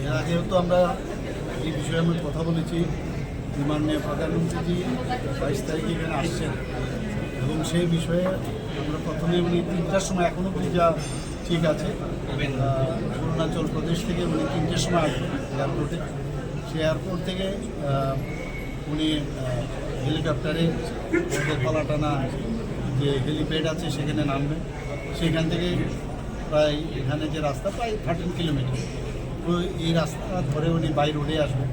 এর আগেও তো আমরা এই বিষয়ে আমরা কথা বলেছি। মাননীয় প্রধানমন্ত্রীজি 22 তারিখে এখানে আসছেন এবং সেই বিষয়ে আমরা প্রথমে উনি 3টার সময়, এখনও যা ঠিক আছে, অরুণাচল প্রদেশ থেকে উনি 3টের সময় আসবেন এয়ারপোর্টে। সেই এয়ারপোর্ট থেকে উনি হেলিকপ্টারে ওদের পালাটানা যে হেলিপ্যাড আছে সেখানে নামবেন। সেখান থেকে প্রায় এখানে যে রাস্তা প্রায় 13 কিলোমিটার, তো এই রাস্তা ধরে উনি বাই রোডে আসবেন।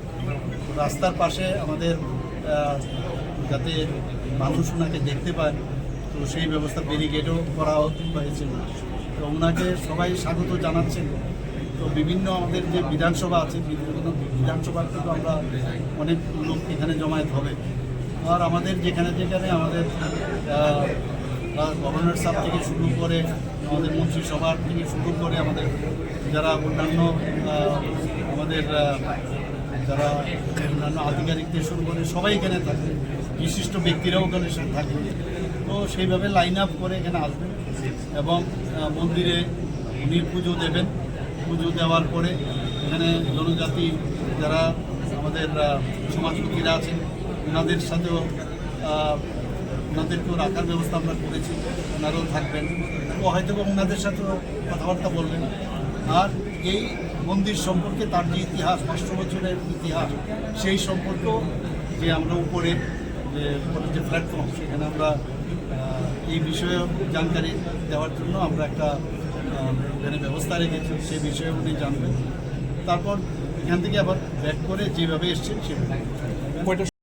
রাস্তার পাশে আমাদের যাতে মানুষ ওনাকে দেখতে পায়, তো সেই ব্যবস্থা ব্যারিকেডও করা হয়েছিল। তো ওনাকে সবাই স্বাগত জানাচ্ছেন। তো বিভিন্ন আমাদের যে বিধানসভা আছে, বিভিন্ন বিধানসভার থেকে আমরা অনেক লোক এখানে জমায়েত হবে। আর আমাদের যেখানে যেখানে আমাদের গভর্নর সাহেব থেকে শুরু করে, আমাদের মন্ত্রিসভার থেকে শুরু করে, আমাদের যারা অন্যান্য আমাদের যারা অন্যান্য আধিকারিক থেকে শুরু করে সবাই এখানে থাকবে, বিশিষ্ট ব্যক্তিরাও ওখানে থাকবে। তো সেইভাবে লাইন আপ করে এখানে আসবেন এবং মন্দিরে উনি পুজো দেবেন। পুজো দেওয়ার পরে এখানে জনজাতি যারা আমাদের সমাজমুখীরা আছেন ওনাদের সাথেও ওনাদেরকেও রাখার ব্যবস্থা আমরা করেছি। ওনারাও থাকবেন, তো হয়তো ওনাদের সাথেও কথাবার্তা বলবেন। আর এই মন্দির সম্পর্কে তার যে ইতিহাস, 500 বছরের ইতিহাস, সেই সম্পর্ক যে আমরা উপরে যে প্ল্যাটফর্ম, সেখানে আমরা এই বিষয়ে জানকারি দেওয়ার জন্য আমরা একটা এখানে ব্যবস্থা রেখেছি। সেই বিষয়ে উনি জানবেন। তারপর এখান থেকে আবার ব্যাক করে যেভাবে এসছেন সেভাবে।